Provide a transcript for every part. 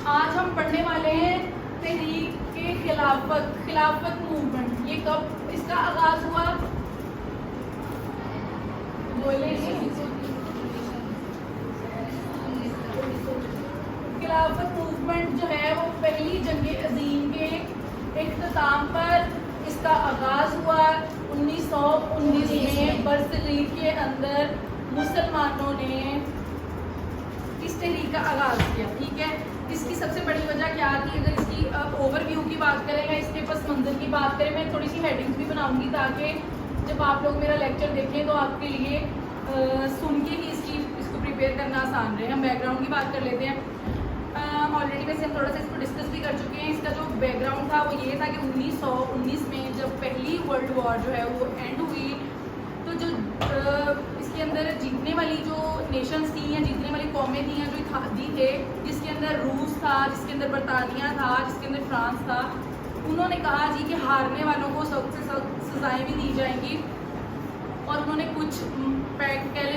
आज हम पढ़ने वाले हैं तहरीक के खिलाफत मूवमेंट। ये कब इसका आगाज हुआ? बोले खिलाफत मूवमेंट जो है वो पहली जंग अजीम के इख्तिताम पर इसका आगाज हुआ 1919 में बर्सलीन के अंदर मुसलमानों ने इस तहरीक का आगाज किया। ठीक है, इसकी सबसे बड़ी वजह क्या थी? अगर इसकी ओवरव्यू की बात करें या इसके पस मंजर की बात करें, मैं थोड़ी सी हेडिंग्स भी बनाऊंगी ताकि जब आप लोग मेरा लेक्चर देखें तो आपके लिए सुन के ही इसको प्रिपेयर करना आसान रहे। हम बैकग्राउंड की बात कर लेते हैं। ऑलरेडी वैसे हम थोड़ा सा इसको डिस्कस भी कर चुके हैं। इसका जो बैकग्राउंड था वो ये था कि 1919 में जब पहली वर्ल्ड वॉर जो है वो एंड हुई तो जो इसके अंदर जीतने वाली जो नेशंस थी या जीतने वाली कौमें थी या जो इत्तेहादी थे, जिसके अंदर रूस था, जिसके अंदर बरतानिया था, जिसके अंदर फ्रांस था, उन्होंने कहा जी कि हारने वालों को सख्त से सख्त सजाएँ भी दी जाएंगी। और उन्होंने कुछ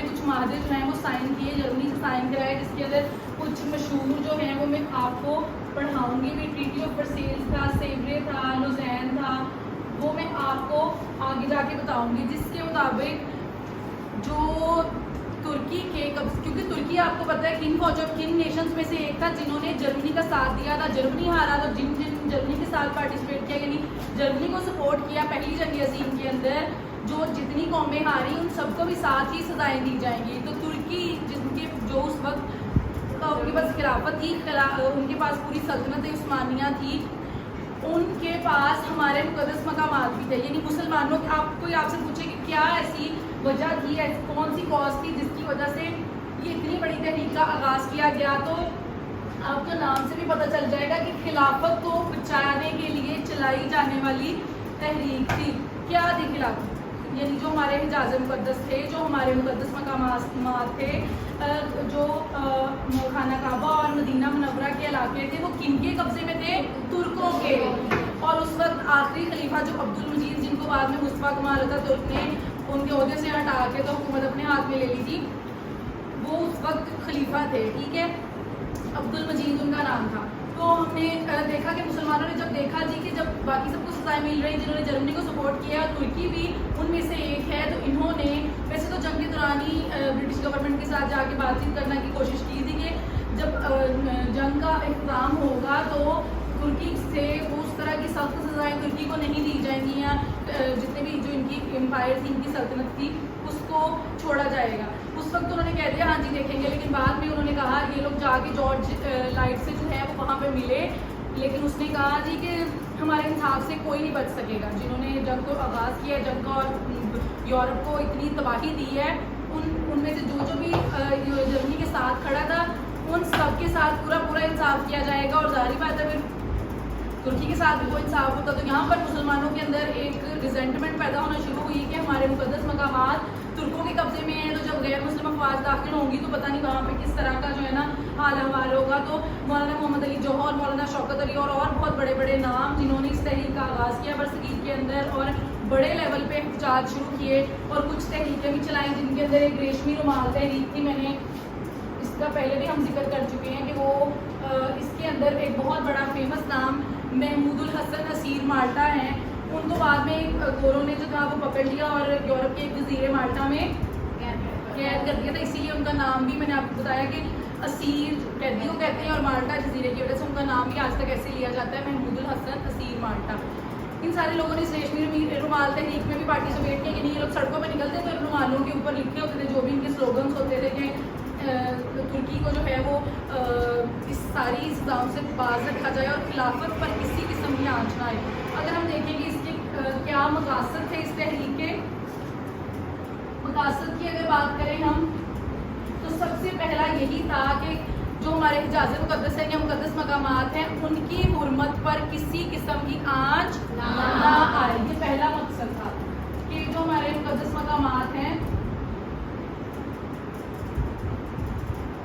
कुछ माहदे जो हैं वो साइन किए, जर्मनी से साइन कराए, जिसके अंदर कुछ मशहूर जो हैं वो मैं आपको पढ़ाऊँगी भी। ट्रीटी ऑफ वर्सेल्स था, सेवरे था, लुज़ैन था, वो मैं आपको आगे जाके बताऊंगी। जिसके मुताबिक जो तुर्की के क्योंकि तुर्की आपको पता है किन नेशंस में से एक था जिन्होंने जर्मनी का साथ दिया था। जर्मनी हारा तो जिन जर्मनी के साथ पार्टिसिपेट किया यानी जर्मनी को सपोर्ट किया पहली जंग अज़ीम के अंदर, जो जितनी कौमें हारी उन सबको भी साथ ही सजाएं दी जाएंगी। तो तुर्की जिनके जो उस वक्त उनके पास खिलाफत थी, उनके पास पूरी सल्तनत उस्मानिया थी, उनके पास हमारे मुकद्दस मकामात भी थे। यानी मुसलमानों कोई आपसे पूछे कि क्या ऐसी वजह थी, कौन सी कॉज थी जिसकी वजह से ये इतनी बड़ी तहरीक का आगाज़ किया गया, तो आपको नाम से भी पता चल जाएगा कि खिलाफत को बचाने के लिए चलाई जाने वाली तहरीक थी। क्या थी खिलाफत? यानी जो हमारे हिजाज़ मुक़द्दस थे, जो हमारे मुक़द्दस मकामात थे, जो खाना काबा और मदीना मुनव्वरा के इलाके थे, वो किनके कब्जे में थे? तुर्कों के। और उस वक्त आखिरी खलीफा जो अब्दुल मजीद, जिनको बाद में मुस्तफ़ा कमाल अतातुर्क ने उनके ओहदे से हटा के तो हुकूमत अपने हाथ में ले ली थी, वो उस वक्त खलीफा थे। ठीक है, अब्दुल मजीद उनका नाम था। तो हमने देखा कि मुसलमानों ने जब देखा जी कि जब बाकी सबको सजाएं मिल रही, जिन्होंने जर्मनी को सपोर्ट किया, तुर्की भी उनमें से एक है, तो इन्होंने वैसे तो जंग के दौरान ही ब्रिटिश गवर्नमेंट के साथ जाके बातचीत करने की कोशिश की थी कि जब जंग का इख्तिताम होगा तो तुर्की से उस तरह की सख्त सजाएँ तुर्की को नहीं दी जाएंगी या जितने भी जो इनकी एम्पायर थी, इनकी सल्तनत थी, उसको छोड़ा जाएगा। उस वक्त उन्होंने कह दिया हाँ जी देखेंगे, लेकिन बाद में उन्होंने कहा ये लोग जाके जॉर्ज लाइट से जो है वो वहाँ पे मिले, लेकिन उसने कहा जी कि हमारे इंसाफ से कोई नहीं बच सकेगा। जिन्होंने जंग को आगाज़ किया, जंग का और यूरोप को इतनी तबाही दी है, उनमें से जो भी जर्मनी के साथ खड़ा था उन सब के साथ पूरा इंसाफ किया जाएगा। और जाहिर बात है फिर तुर्की के साथ भी वो इंसाफ होता। तो यहाँ पर मुसलमानों के अंदर एक रिजेंटमेंट पैदा होना शुरू हुई कि हमारे मुकद्दस मकामात तुर्कों के कब्जे में है, तो जब गैर मुस्लिम अफवाज दाखिल होंगी तो पता नहीं वहाँ पे किस तरह का जो है ना हाल हवाल होगा। तो मौलाना मोहम्मद अली जौहर, मौलाना शौकत अली और बहुत बड़े बड़े नाम जिन्होंने इस तहरीक का आगाज़ किया बरसगीर के अंदर और बड़े लेवल पे एहतजाज शुरू किए, और कुछ तहरीकें भी चलाई जिनके अंदर एक रेशमी रुमाल तहरीक थी। मैंने इसका पहले भी हम जिक्र कर चुके हैं कि वो इसके अंदर एक बहुत बड़ा फेमस नाम महमूदुल हसन असीर माल्टा हैं। उनको बाद में गोरों ने जो था वो पकड़ लिया और यूरोप के एक जजीरे माल्टा में कैद कर दिया था। इसीलिए उनका नाम भी मैंने आपको बताया कि असीर कैदियों कहते हैं और माल्टा जजीरे की वजह से उनका नाम भी आज तक ऐसे लिया जाता है, महमूदुल हसन असीर माल्टा। इन सारे लोगों ने इस रेशमी रुमाल तहरीक में भी पार्टिसिपेट किया कि नहीं, ये लोग सड़कों पर निकलते थे, रुमालों के ऊपर लिखे होते थे जो भी इनके स्लोगन्स होते थे कि तुर्की को जो है वो इस सारी सजाओं से बाज रखा जाए और खिलाफत पर किसी किस्म की आँच ना आए। अगर हम देखेंगे इसके क्या मकासद थे इस तहरीक के, मकासद की अगर बात करें हम तो सबसे पहला यही था कि जो हमारे हिजाज़ मुक़द्दस है या मुक़द्दस मकामात हैं उनकी हुर्मत पर किसी किस्म की आँच ना आए। ये पहला मकसद था कि जो हमारे मुक़द्दस मकामात हैं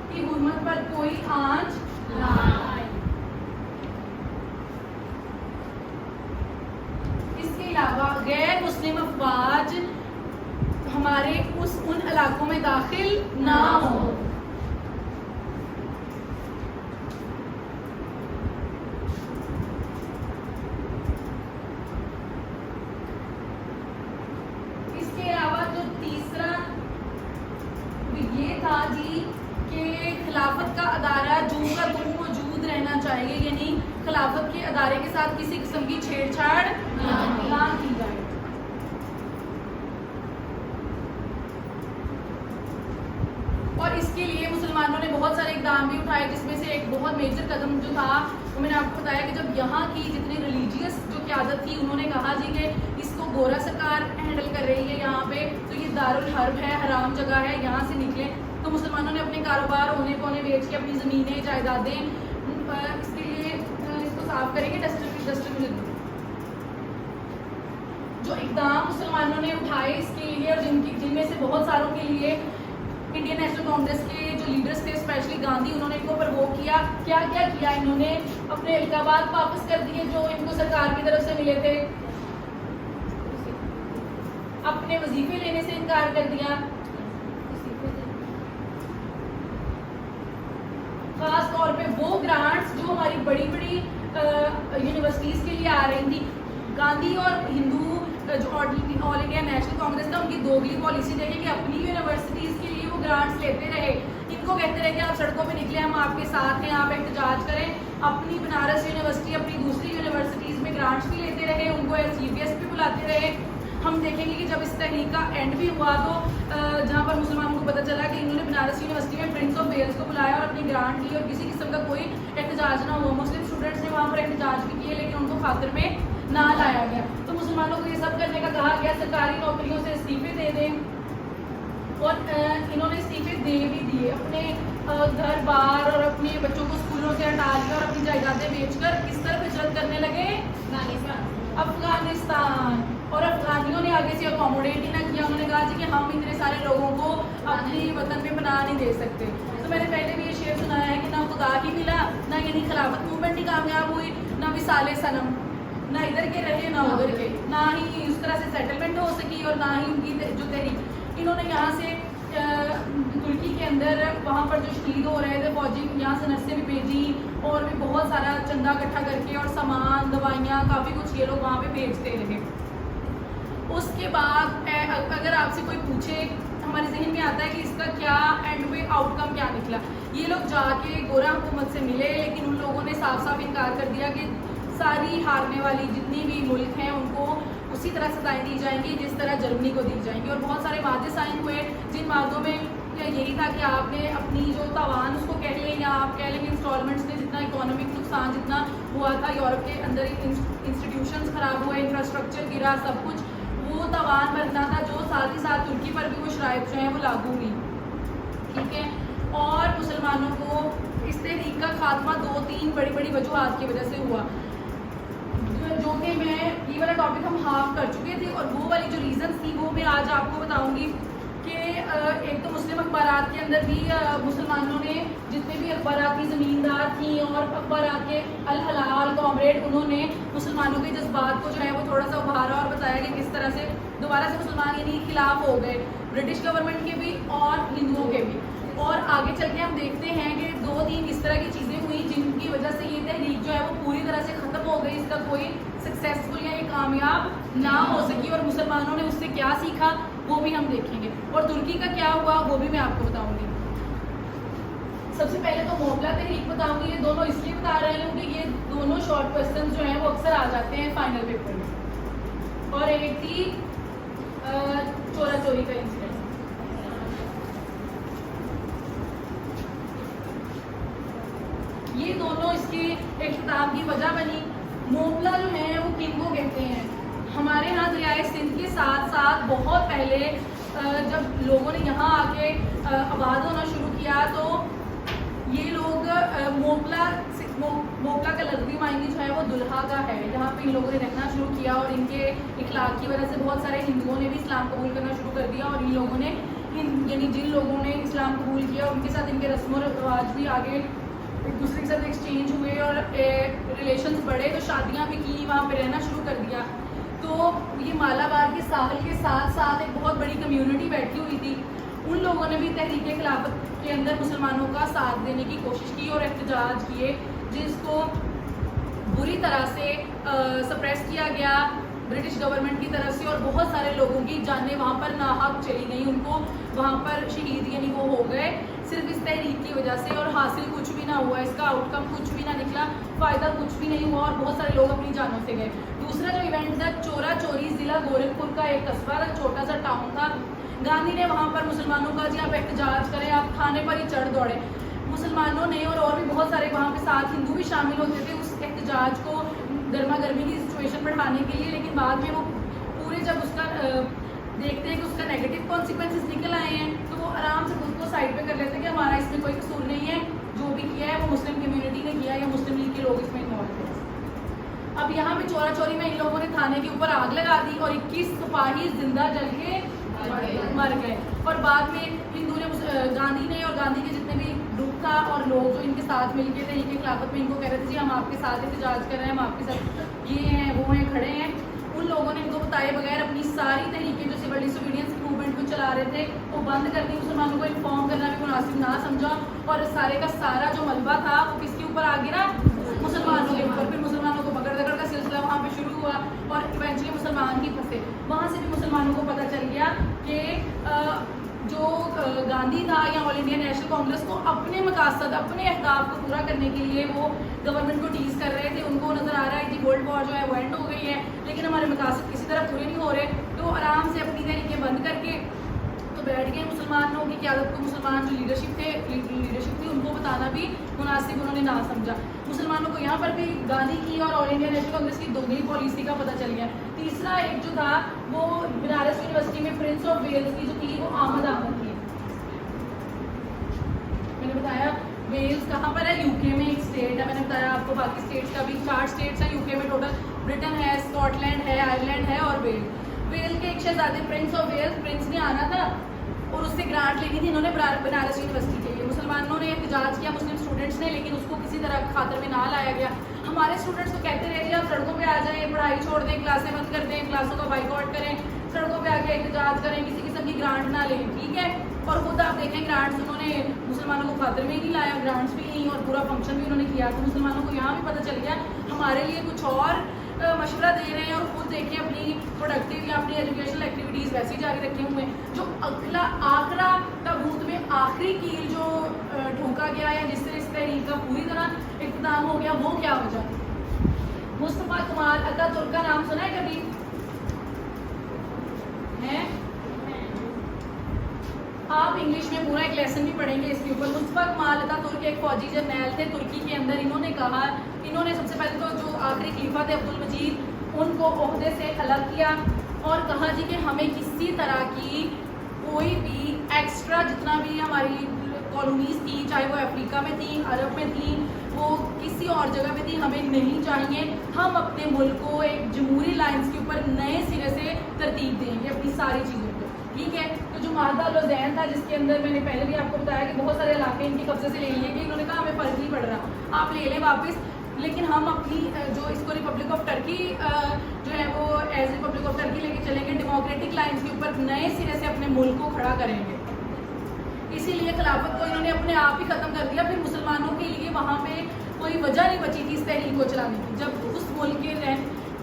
की हुर्मत पर कोई आँच ना आए। इसके अलावा गैर मुस्लिम अफवाज हमारे उन इलाकों में दाखिल ना हो। तू का तू मौजूद रहना चाहिए, यानी खिलाफत के अदारे के साथ किसी किस्म की छेड़छाड़ ना की जाए। और इसके लिए मुसलमानों ने बहुत सारे इकदाम भी उठाए, जिसमें से एक बहुत मेजर कदम जो था वो मैंने आपको बताया कि जब यहाँ की जितनी रिलीजियस जो क़यादत थी उन्होंने कहा जी कि इसको गोरा सरकार हैंडल कर रही है यहाँ पे, तो ये दारुल हर्ब है, हराम जगह है, यहाँ से निकले। तो मुसलमानों ने अपने कारोबार होने पौने बेच के अपनी ज़मीनें जायदादें इसके लिए इसको साफ करेंगे डस्टबिन। जो इकदाम मुसलमानों ने उठाए इसके लिए और जिनमें से बहुत सारों के लिए इंडियन नेशनल कांग्रेस के जो लीडर्स थे स्पेशली गांधी, उन्होंने इनको प्रवोक किया। क्या क्या किया इन्होंने? अपने इल्काबात वापस कर दिए जो इनको सरकार की तरफ से मिले थे, अपने वजीफे लेने से इनकार कर दिया, खास तौर पे वो ग्रांट्स जो हमारी बड़ी बड़ी यूनिवर्सिटीज़ के लिए आ रही थी। गांधी और हिंदू जो ऑल इंडिया नेशनल कांग्रेस था उनकी दोगली पॉलिसी देखिए कि अपनी यूनिवर्सिटीज़ के लिए वो ग्रांट्स लेते रहे, इनको कहते रहे कि आप सड़कों पे निकले, हम आपके साथ हैं, आप एहतजाज करें। अपनी बनारस यूनिवर्सिटी अपनी दूसरी यूनिवर्सिटीज़ में ग्रांट्स भी लेते रहे, उनको चीफ गेस्ट भी बुलाते रहे। हम देखेंगे कि जब इस तहरीक का एंड भी हुआ तो जहाँ पर मुसलमानों को पता चला कि इन्होंने बनारस यूनिवर्सिटी में प्रिंस ऑफ वेल्स को बुलाया और अपनी ग्रांट ली और किसी किस्म का कोई एहतजाज ना हुआ। मुस्लिम स्टूडेंट्स ने वहाँ पर एहतजाज भी किए लेकिन उनको खातिर में ना लाया गया। तो मुसलमानों को ये सब करने का कहा गया, सरकारी नौकरियों से इस्तीफे दे दें और इन्होंने इस्तीफे दे भी दिए। अपने घर बार और अपने बच्चों को स्कूलों से हटा लिया और अपनी जायदादें बेचकर किस तरफ हिजरत करने लगे? अफगानिस्तान। और अफगानियों ने आगे से अकोमोडेट ही ना किया, उन्होंने कहा जी कि हम इतने सारे लोगों को अपनी वतन में बना नहीं दे सकते। तो मैंने पहले भी ये शेर सुनाया है कि ना खुदा ही मिला, ना यानी खिलाफत मूवमेंट ही कामयाब हुई, ना विसाले सनम, ना इधर के रहे ना उधर के, ना ही उस तरह से सेटलमेंट हो सकी और ना ही उनकी जो तहरीक इन्होंने यहाँ से तुर्की के अंदर वहाँ पर जो शहीद हो रहे थे फौजी, यहाँ से नर्सें भी भेजी और भी बहुत सारा चंदा इकट्ठा करके और सामान दवाइयाँ काफ़ी कुछ ये लोग वहाँ पे भेजते रहे। उसके बाद अगर आपसे कोई पूछे, हमारे जहन में आता है कि इसका क्या एंड में आउटकम क्या निकला। ये लोग जाके गोरा हुकूमत से मिले लेकिन उन लोगों ने साफ साफ इनकार कर दिया कि सारी हारने वाली जितनी भी मुल्क हैं उनको उसी तरह सजाएं दी जाएंगी जिस तरह जर्मनी को दी जाएंगी। और बहुत सारे वादे साइन हुए जिन वादों में यही था कि आपने अपनी जो तावान उसको कह लें या आप कह लें कि इंस्टॉलमेंट्स ने जितना इकोनॉमिक नुकसान जितना हुआ था, यूरोप के अंदर इंस्टीट्यूशंस ख़राब हुए, इंफ्रास्ट्रक्चर गिरा, सब कुछ वो तावान भरना था, जो साथ ही साथ तुर्की पर भी वो शराइत जो हैं वो लागू हुई। ठीक है। और मुसलमानों को इस तहरीक का खात्मा 2-3 बड़ी वजूहात की वजह से हुआ, जो कि मैं ये वाला टॉपिक हम हाफ कर चुके थे और वो वाली जो रीज़न्स थी वो मैं आज आपको बताऊंगी कि एक तो मुस्लिम अखबारात के अंदर भी मुसलमानों ने जितने भी अखबाराती ज़मींदार थी और अखबारात के अल हलाल कॉमरेड, उन्होंने मुसलमानों के जज्बात को जो है वो थोड़ा सा उभारा और बताया कि किस तरह से दोबारा से मुसलमान यानी खिलाफ हो गए ब्रिटिश गवर्नमेंट के भी और हिंदुओं के भी। और आगे चल के हम देखते हैं कि 2-3 इस तरह की चीज़ें हुई जिनकी वजह से ये तहरीक जो है वो पूरी तरह से ख़त्म हो गई, इसका कोई सक्सेसफुल या ये कामयाब ना हो सकी। और मुसलमानों ने उससे क्या सीखा वो भी हम देखेंगे और तुर्की का क्या हुआ वो भी मैं आपको बताऊंगी। सबसे पहले तो मोहल्ला तहरीक बताऊंगी। ये दोनों इसलिए बता रहे हैं क्योंकि ये दोनों शॉर्ट क्वेश्चन जो हैं वो अक्सर आ जाते हैं फाइनल पेपर में। और एक थी चोरा चोरी का इंसिडेंट। ये दोनों इसके इख्तिताम की वजह बनी। मोहल्ला जो है वो किनको कहते हैं? हमारे यहाँ दरियाए सिंध के साथ साथ बहुत पहले जब लोगों ने यहाँ आके आबाद होना शुरू किया तो ये लोग मोहल्ला का लफ्ज़ी मायने जो है वो दुल्हा का है, जहाँ पे इन लोगों ने रहना शुरू किया और इनके इखलाक की वजह से बहुत सारे हिंदुओं ने भी इस्लाम कबूल करना शुरू कर दिया। और इन लोगों ने यानी जिन लोगों ने इस्लाम कबूल किया उनके साथ इनके रस्म और रिवाज भी आगे एक दूसरे के साथ एक्सचेंज हुए और रिलेशंस बढ़े, तो शादियाँ भी की, वहाँ पे रहना शुरू कर दिया। तो ये मालाबार के साहिल के साथ साथ एक बहुत बड़ी कम्युनिटी बैठी हुई थी। उन लोगों ने भी तहरीक खिलाफत के अंदर मुसलमानों का साथ देने की कोशिश की और एहतजाज किए, जिसको बुरी तरह से सप्रेस किया गया, ब्रिटिश गवर्नमेंट की तरफ से, और बहुत सारे लोगों की जानें वहाँ पर नाहक चली गई, उनको वहाँ पर शहीद यानी वो हो गए सिर्फ इस तहरीक की वजह से, और हासिल कुछ भी ना हुआ, इसका आउटकम कुछ भी ना निकला, फ़ायदा कुछ भी नहीं हुआ और बहुत सारे लोग अपनी जानों से गए। दूसरा जो इवेंट था, चोरा चोरी, ज़िला गोरखपुर का एक कस्बा था, छोटा सा टाउन था। गांधी ने वहाँ पर मुसलमानों का जी आप एहतजाज करें, आप थाने पर ही चढ़ दौड़े। मुसलमानों ने और भी बहुत सारे वहाँ पे साथ हिंदू भी शामिल होते थे उस एहतजाज को गर्मा गर्मी की सिचुएशन बढ़ाने के लिए, लेकिन बाद में वो पूरे जब उसका देखते हैं कि उसका नेगेटिव कॉन्सिक्वेंसेस निकल आए हैं, तो वो आराम से खुद को साइड पे कर लेते हैं कि हमारा इसमें कोई कसूर नहीं है, जो भी किया है वो मुस्लिम कम्युनिटी ने किया या मुस्लिम लीग के लोग इसमें इन्वॉल्व थे। अब यहाँ पे चोरा चोरी में इन लोगों ने थाने के ऊपर आग लगा दी और 21 सिपाही जिंदा जल के मर गए। और बाद में हिंदू ने गांधी ने और गांधी के जितने भी ग्रुप था और लोग जो इनके साथ मिल के थे, इनके खिलाफत में इनको कह रहे थे जी हम आपके साथ एहतजाज कर रहे हैं, हम आपके साथ ये हैं वो हैं खड़े हैं, उन लोगों ने इनको बताए बगैर अपनी सारी तहरीकें जो सिविल डिसोबीडियंस मूवमेंट को चला रहे थे वो बंद कर दी। मुसलमानों को इन्फॉर्म करना भी मुनासिब ना समझा और सारे का सारा जो मलबा था वो किसके ऊपर आ गिरा, मुसलमानों के ऊपर। फिर मुसलमानों को पकड़ दकड़ का सिलसिला वहाँ पे शुरू हुआ और इवेंचुअली मुसलमान ही फंसे। वहाँ से भी मुसलमानों को पता चल गया कि जो गांधी था या ऑल इंडिया नेशनल कांग्रेस को अपने मकासद अपने अहदाफ को पूरा करने के लिए वो गवर्नमेंट को टीज कर रहे थे। उनको नज़र आ रहा है कि वर्ल्ड वॉर जो है वो एंड हो गई है, लेकिन हमारे मकासद किसी तरह पूरे नहीं हो रहे, तो आराम से अपनी तरीके बंद करके तो बैठ गए। मुसलमानों की क़यादत को मुसलमान जो लीडरशिप थी उनको बताना भी मुनासिब उन्होंने ना समझा। मुसलमानों को यहाँ पर भी गांधी की और ऑल इंडिया नेशनल कांग्रेस की दोगली पॉलिसी का पता चल गया। तीसरा एक जो था वो बनारस यूनिवर्सिटी में प्रिंस ऑफ वेल्स की जो थी वो आमद थी। मैंने बताया वेल्स कहाँ पर है, यूके में एक स्टेट है। मैंने बताया आपको बाकी स्टेट्स का भी 4 स्टेट्स हैं यूके में टोटल, ब्रिटेन है, स्कॉटलैंड है, आयरलैंड है और वेल्स के एक शहजादे प्रिंस ऑफ वेल्स, प्रिंस ने आना था और उससे ग्रांट लेनी थी इन्होंने बनारस यूनिवर्सिटी के लिए। मुसलमानों ने एहतजाज किया, मुस्लिम स्टूडेंट्स ने, लेकिन उसको किसी तरह खातर में ना लाया गया। हमारे स्टूडेंट्स को कहते रहे आप सड़कों पे आ जाएं, पढ़ाई छोड़ दें, क्लासें बंद कर दें, क्लासों का बाइकआउट करें, सड़कों पे आके एहतजाज करें, किसी किस्म की ग्रांट ना लें, ठीक है। और खुद आप देखें ग्रांट्स उन्होंने मुसलमानों को खातर में ही नहीं लाया, ग्रांट्स भी नहीं और पूरा फंक्शन भी उन्होंने किया। तो मुसलमानों को यहाँ भी पता चल गया हमारे लिए कुछ और मशवरा दे रहे हैं और खुद देखें अपनी प्रोडक्टिव या अपनी एजुकेशनल एक्टिविटीज़ वैसे ही जारी रखे हुए हैं। जो अगला आखरा ताबूत में आखिरी कील जो ठोका गया या जिससे इस तहरीक का पूरी तरह इख्तिताम हो गया, वो क्या वजह थी? मुस्तफा कमाल अतातुर्क का नाम सुना है कभी? है? आप इंग्लिश में पूरा एक लेसन भी पढ़ेंगे इसके ऊपर। मुस्तफा कमाल अतातुर्क एक फौजी जर्नैल थे तुर्की के अंदर। इन्होंने सबसे पहले तो जो आखिरी खलीफा थे अब्दुल मजीद उनको ओहदे से अलग किया और कहा जी कि हमें किसी तरह की कोई भी एक्स्ट्रा जितना भी हमारी कॉलोनीज थी, चाहे वो अफ्रीका में थी, अरब में थी, वो किसी और जगह पे थी, हमें नहीं चाहिए। हम अपने मुल्क को एक जमहूरी लाइन्स के ऊपर नए सिरे से तरतीब देंगे अपनी सारी चीज़ों को, ठीक है। तो जो माहदा लुज़ैन था जिसके अंदर मैंने पहले भी आपको बताया कि बहुत सारे इलाके इनके कब्जे से ले लिए कि इन्होंने कहा हमें फ़र्क नहीं पड़ रहा, आप ले लें वापस, लेकिन हम अपनी जो इसको रिपब्लिक ऑफ टर्की जो है वो एज रिपब्लिक ऑफ टर्की लेके चलेंगे, डेमोक्रेटिक लाइन्स के ऊपर नए सिरे से अपने मुल्क को खड़ा करेंगे। इसीलिए खिलाफत को इन्होंने अपने आप ही ख़त्म कर दिया। फिर मुसलमानों के लिए वहाँ पे कोई वजह नहीं बची थी इस तहरीक को चलाने की, जब उस मुल्क के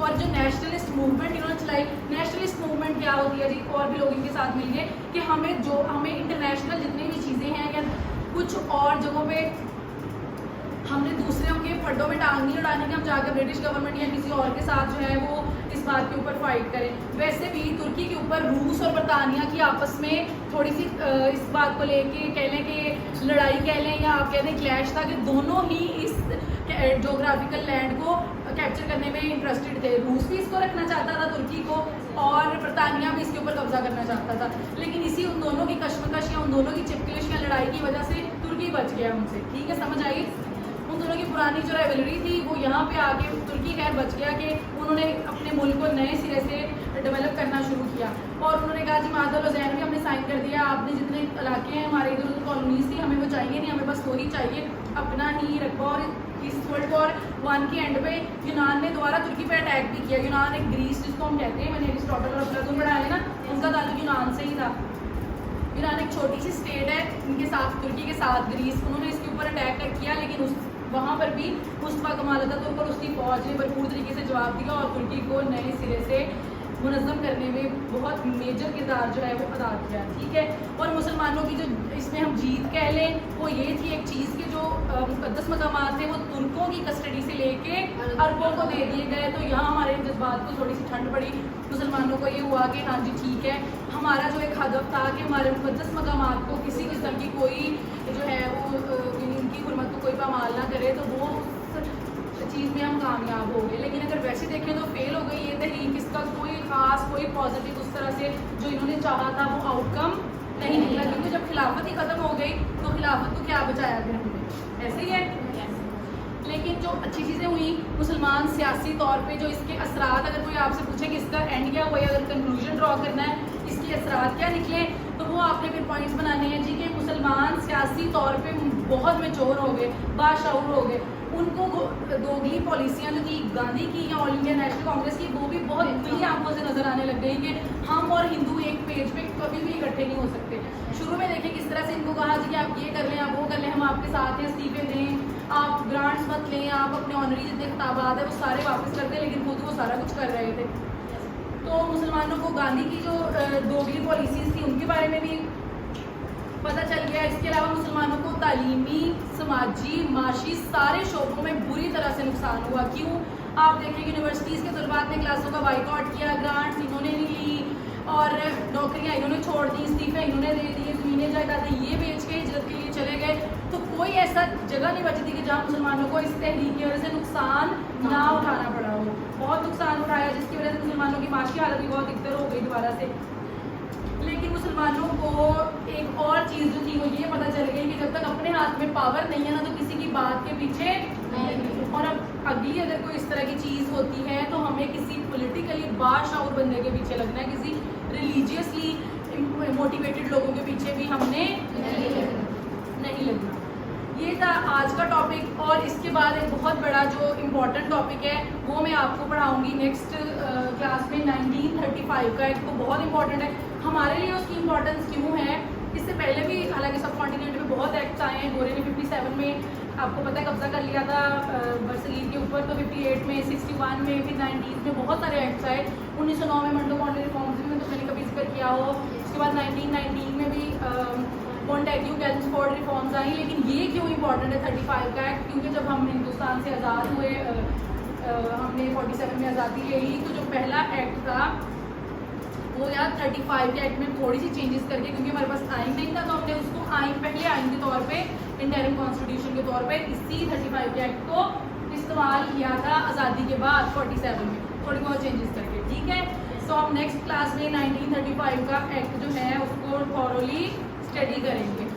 और जो नेशनलिस्ट मूवमेंट इन्होंने चलाई। नेशनलिस्ट मूवमेंट क्या होती है जी, और भी लोग इनके साथ मिल गए कि हमें इंटरनेशनल जितनी भी चीज़ें हैं या कुछ और जगहों पे हमने दूसरों के फड्डों में टांग नहीं उड़ानी कि हम जाकर ब्रिटिश गवर्नमेंट या किसी और के साथ जो है वो इस बात के ऊपर फाइट करें। वैसे भी तुर्की के ऊपर रूस और बरतानिया की आपस में थोड़ी सी इस बात को लेके कह लें कि लड़ाई कह लें या आप कह दें क्लैश था कि दोनों ही इस जोग्राफिकल लैंड को कैप्चर करने में इंटरेस्टेड थे। रूस भी इसको रखना चाहता था तुर्की को और बरतानिया भी इसके ऊपर कब्जा करना चाहता था, लेकिन इसी उन दोनों की कश्मकश या उन दोनों की चिपकलिश या लड़ाई की वजह से तुर्की बच गया उनसे, ठीक है, समझ आई। उन दोनों की पुरानी जो राइवलरी थी वो यहाँ पे आके तुर्की खैर बच गया कि उन्होंने अपने मुल्क को नए सिरे से डेवलप करना शुरू किया और उन्होंने कहा जी माहदा लुज़ैन भी हमने साइन कर दिया, आपने जितने इलाके हैं हमारे इधर उधर कॉलोनीज थी हमें वो चाहिए नहीं, हमें बस वही चाहिए अपना ही रकबा। और इस वर्ल्ड वॉर 1 के एंड पे यूनान ने दोबारा तुर्की पे अटैक भी किया। यूनान एक ग्रीस जिसको हम कहते हैं, मैंने एरिस्टोटल और प्लेटो पढ़ाया है ना, उनका ताल्लुक यूनान से ही था। यूनान एक छोटी सी स्टेट है इनके साथ, तुर्की के साथ ग्रीस, उन्होंने इसके ऊपर अटैक किया लेकिन वहाँ पर भी मुस्तफा कमाल अतातुर्क और उसकी फौज ने भरपूर तरीके से जवाब दिया और तुर्की को नए सिरे से मुनज़्ज़म करने में बहुत मेजर किरदार जो है वो अदा किया, ठीक है। और मुसलमानों की जो इसमें हम जीत कह लें वो ये थी एक चीज़ के जो मुक़द्दस मकामात थे वो तुर्कों की कस्टडी से लेके अरबों को दे दिए गए। तो यहाँ हमारे जज्बात को थोड़ी सी ठंड पड़ी, मुसलमानों को ये हुआ कि हाँ जी ठीक है, हमारा जो एक हदफ था कि हमारे मुक़द्दस मकामात को किसी किस्म की कोई जो है वो इनकी हुर्मत को कोई पामाल ना करे, तो वो चीज़ में हम कामयाब हो गए। लेकिन अगर वैसे देखें तो फेल हो गई ये तहरीक, इसका कोई ख़ास कोई पॉजिटिव उस तरह से जो इन्होंने चाहा था वो आउटकम नहीं निकला, क्योंकि जब खिलाफत ही ख़त्म हो गई तो खिलाफत को क्या बचाया फिर हमने, ऐसे ही है। लेकिन जो अच्छी चीज़ें हुई मुसलमान सियासी तौर पे जो इसके असरात, अगर कोई आपसे पूछे कि इसका एंड क्या हुआ या अगर कंक्लूजन ड्रॉ करना है इसके असरात क्या निकले, तो वो आपने फिर पॉइंट्स बनाने हैं जी कि मुसलमान सियासी तौर पे बहुत मैच्योर हो गए, बाशऊर हो गए। उनको दोगली पॉलिसियाँ जो थी गांधी की या ऑल इंडिया नेशनल कांग्रेस की, वो भी बहुत खुली आंखों से नजर आने लग गई कि हम और हिंदू एक पेज पे कभी भी इकट्ठे नहीं हो सकते। शुरू में देखें किस तरह से इनको कहा कि आप ये कर लें, आप वो कर लें, हम आपके साथ हैं, इस्तीफे दें, आप ग्रांट्स मत लें, आप अपने ऑनरी जितने खिताबात है वो सारे वापस कर दें, लेकिन खुद वो सारा कुछ कर रहे थे। तो मुसलमानों को गांधी की जो दोगली पॉलिसीज़ थी उनके बारे में भी पता चल गया। इसके अलावा मुसलमानों को तालीमी, समाजी, माशी सारे शोबों में बुरी तरह से नुकसान हुआ। क्यों? आप देखें यूनिवर्सिटीज़ के तलबात ने क्लासों का बाइकआउट किया, ग्रांट्स इन्होंने नहीं ली और नौकरियां इन्होंने छोड़ दी, इस्तीफे इन्होंने दे दिए, ज़मीनें जायदादें ये बेच के हिजरत के लिए चले गए। तो कोई ऐसा जगह नहीं बची थी कि जहाँ मुसलमानों को इस तहरीक की वजह से नुकसान ना उठाना पड़ा हो। बहुत नुकसान उठाया, जिसकी वजह से मुसलमानों की माशी हालत भी बहुत दिक्कत हो गई दोबारा से। लेकिन मुसलमानों को एक और चीज़ जो थी वो ये पता चल गई कि जब तक अपने हाथ में पावर नहीं है ना तो किसी की बात के पीछे नहीं। और अब अगली अगर कोई इस तरह की चीज़ होती है तो हमें किसी पॉलिटिकली बाशऊर बंदे के पीछे लगना है, किसी रिलीजियसली मोटिवेटेड लोगों के पीछे भी हमने नहीं लगना। ये था आज का टॉपिक। और इसके बाद एक बहुत बड़ा जो इम्पोर्टेंट टॉपिक है वो मैं आपको पढ़ाऊँगी नेक्स्ट क्लास में, 1935 का एक तो बहुत इंपॉर्टेंट है हमारे लिए। उसकी इम्पोर्टेंस क्यों है, इससे पहले भी हालांकि सब कॉन्टिनेंट में बहुत एक्ट्स आए हैं। गोरे ने 57 में आपको पता है कब्जा कर लिया था बरसलीर के ऊपर, तो 58 में, 61 में, फिर 90s में बहुत सारे एक्ट्स आए। 1909 में मंडो मॉडल रिफॉर्म्स में तो मैंने कभी जिक्र किया हो। उसके बाद 1919 में भी मॉन्टेग्यू गैल्सफोर्ड रिफॉर्म्स आई। लेकिन ये क्यों इंपॉर्टेंट है 35 का एक्ट, क्योंकि जब हम हिंदुस्तान से आज़ाद हुए, हमने 47 में आज़ादी ले ली, तो जो पहला एक्ट था वो यार 35 के एक्ट में थोड़ी सी चेंजेस करके, क्योंकि हमारे पास आइन नहीं था तो हमने उसको पहले आइन के तौर पे, इंटरिम कॉन्स्टिट्यूशन के तौर पे इसी 35 के एक्ट को इस्तेमाल किया था आज़ादी के बाद 47 में, थोड़ी बहुत चेंजेस करके, ठीक है। तो हम नेक्स्ट क्लास में 1935 का एक्ट जो है उसको थॉरोली स्टडी करेंगे।